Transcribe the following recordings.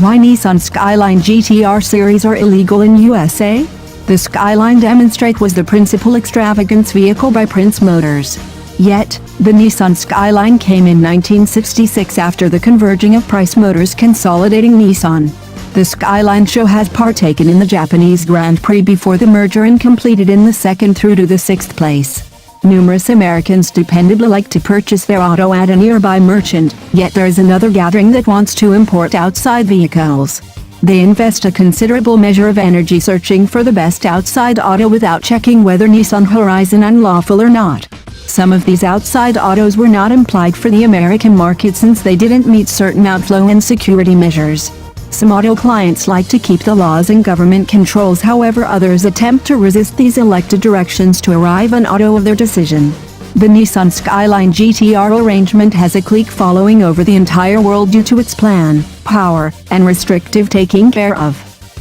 Why Nissan Skyline GT-R series are illegal in USA? The Skyline Demonstrate was the principal extravagance vehicle by Prince Motors. Yet, the Nissan Skyline came in 1966 after the converging of Price Motors consolidating Nissan. The Skyline show has partaken in the Japanese Grand Prix before the merger and completed in the second through to the sixth place. Numerous Americans dependably like to purchase their auto at a nearby merchant, yet there is another gathering that wants to import outside vehicles. They invest a considerable measure of energy searching for the best outside auto without checking whether Nissan Horizon unlawful or not. Some of these outside autos were not implied for the American market since they didn't meet certain outflow and security measures. Some auto clients like to keep the laws and government controls, however others attempt to resist these elected directions to arrive on auto of their decision. The Nissan Skyline GT-R arrangement has a clique following over the entire world due to its plan, power, and restrictive taking care of.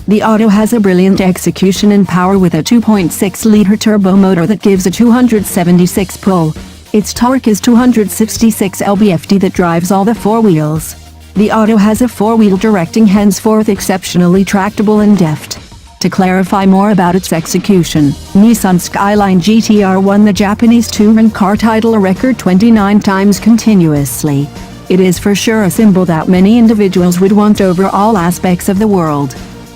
The auto has a brilliant execution and power with a 2.6-liter turbo motor that gives a 276 pull. Its torque is 266 lb-ft that drives all the four wheels. The auto has a four-wheel directing, henceforth exceptionally tractable and deft. To clarify more about its execution, Nissan Skyline GT-R won the Japanese touring car title a record 29 times continuously. It is for sure a symbol that many individuals would want over all aspects of the world.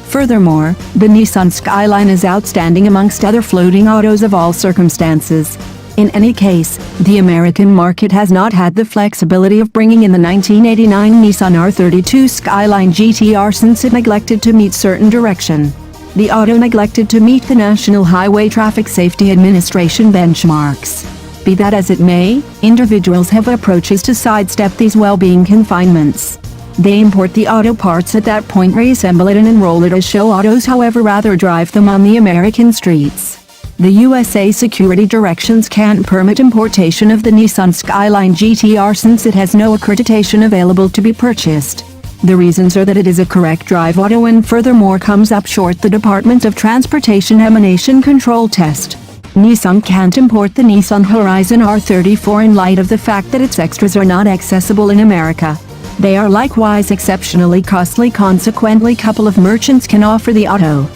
Furthermore, the Nissan Skyline is outstanding amongst other floating autos of all circumstances. In any case, the American market has not had the flexibility of bringing in the 1989 Nissan R32 Skyline GT-R since it neglected to meet certain direction. The auto neglected to meet the National Highway Traffic Safety Administration benchmarks. Be that as it may, individuals have approaches to sidestep these well-being confinements. They import the auto parts at that point, reassemble it and enroll it as show autos, however rather drive them on the American streets. The USA security directions can't permit importation of the Nissan Skyline GT-R since it has no accreditation available to be purchased. The reasons are that it is a correct drive auto and furthermore comes up short the Department of Transportation Emanation Control test. Nissan can't import the Nissan Horizon R34 in light of the fact that its extras are not accessible in America. They are likewise exceptionally costly, consequently couple of merchants can offer the auto.